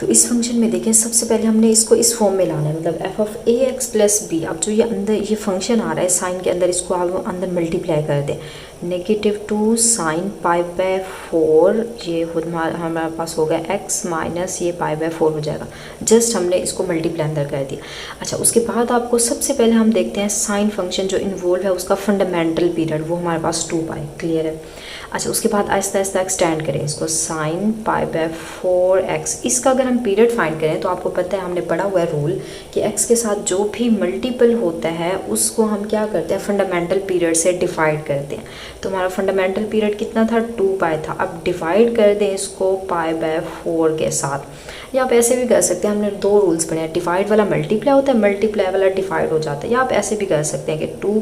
तो इस फंक्शन में देखें सबसे पहले हमने इसको इस फॉर्म में लाना है, मतलब F of A X plus B. अब जो ये अंदर ये फंक्शन आ रहा है साइन के अंदर, इसको आप अंदर मल्टीप्लाई कर दें, -2 साइन पाई बाय 4, ये हमारे पास हो गया एक्स माइनस ये पाई बाय 4 हो जाएगा। जस्ट हमने इसको मल्टीप्लाई अंदर कर दिया। अच्छा, उसके बाद आपको सबसे पहले हम देखते हैं साइन फंक्शन जो इन्वॉल्व है उसका फंडामेंटल पीरियड, वो हमारे पास 2 पाई, क्लियर है। अच्छा, उसके बाद आहिस्ता आहिस्ता एक्सटेंड करें इसको, साइन पाई बाय 4x। इसका अगर हम पीरियड फाइंड करें तो आपको पता है, हमने पढ़ा हुआ है रूल कि x के साथ जो भी मल्टीपल होता है उसको हम क्या करते हैं, फंडामेंटल पीरियड से डिवाइड करते हैं। तो हमारा फंडामेंटल पीरियड कितना था, 2 पाई था। अब डिवाइड कर दें इसको पाई बाय 4 के साथ, या आप ऐसे भी कर सकते हैं, हमने 2 रूल्स पढ़े हैं, डिवाइड वाला मल्टीप्लाई होता है, मल्टीप्लाई वाला डिवाइड हो जाता है। या आप ऐसे भी कर सकते हैं कि 2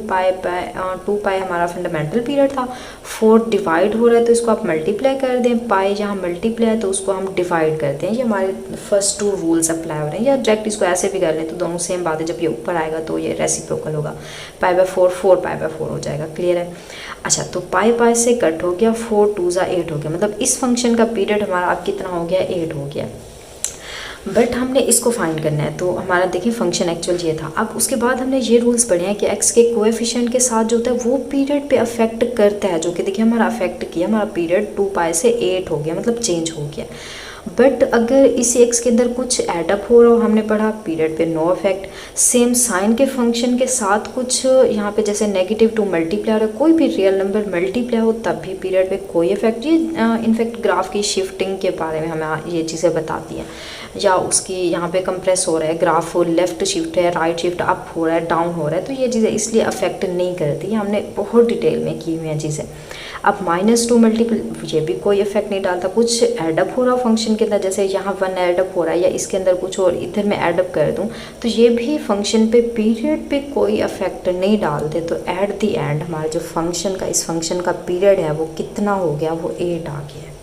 पाई हमारा फंडामेंटल पीरियड था, 4 डिवाइड हो रहा है तो इसको आप मल्टीप्लाई कर दें, पाई जहाँ मल्टीप्लाई है तो उसको हम डिवाइड करते हैं। ये हमारे फर्स्ट 2 रूल्स अप्लाई हो रहे हैं। या डायरेक्ट इसको ऐसे भी कर लें तो दोनों सेम बात है, जब ये ऊपर आएगा तो ये रेसिप्रोकल होगा, पाई बाय 4 4 पाई बाय 4 हो जाएगा, क्लियर है। अच्छा, तो पाई से कट हो गया, 4 2 ज़ा 8 हो गया, मतलब इस फंक्शन का पीरियड हमारा अब कितना हो गया, 8 हो गया। बट हमने इसको फाइंड करना है, तो हमारा देखिए फंक्शन एक्चुअल ये था। अब उसके बाद हमने ये रूल्स पढ़े हैं कि एक्स के कोएफिशिएंट के साथ जो होता है वो पीरियड पे अफेक्ट करता है, जो कि देखिए हमारा अफेक्ट किया, हमारा पीरियड 2 पाई से 8 हो गया, मतलब चेंज हो गया। बट अगर इसी एक्स के अंदर कुछ एडअप हो रहा हो, हमने पढ़ा पीरियड पे नो इफेक्ट। सेम साइन के फंक्शन के साथ कुछ यहाँ पे जैसे -2 मल्टीप्लाई हो रहा है, कोई भी रियल नंबर मल्टीप्लाई हो तब भी पीरियड पे कोई इफेक्ट। ये इनफैक्ट ग्राफ की शिफ्टिंग के बारे में हमें ये चीज़ें बताती हैं। या उसकी यहाँ पे कंप्रेस हो रहा है ग्राफ, लेफ्ट शिफ्ट है, राइट शिफ्ट अप हो रहा है, डाउन हो रहा है, तो ये चीज़ें इसलिए अफेक्ट नहीं करती। हमने बहुत डिटेल में की हुई हैं चीज़ें। अब -2 मल्टीपल, ये भी कोई इफेक्ट नहीं डालता। कुछ एडअप हो रहा फंक्शन के अंदर, जैसे यहाँ 1 एडअप हो रहा है, या इसके अंदर कुछ और इधर में एडअप कर दूँ, तो ये भी फंक्शन पे पीरियड पे कोई इफेक्ट नहीं डालते। तो एट द एंड हमारा जो फंक्शन का, इस फंक्शन का पीरियड है वो कितना हो गया, वो 8 आ गया है।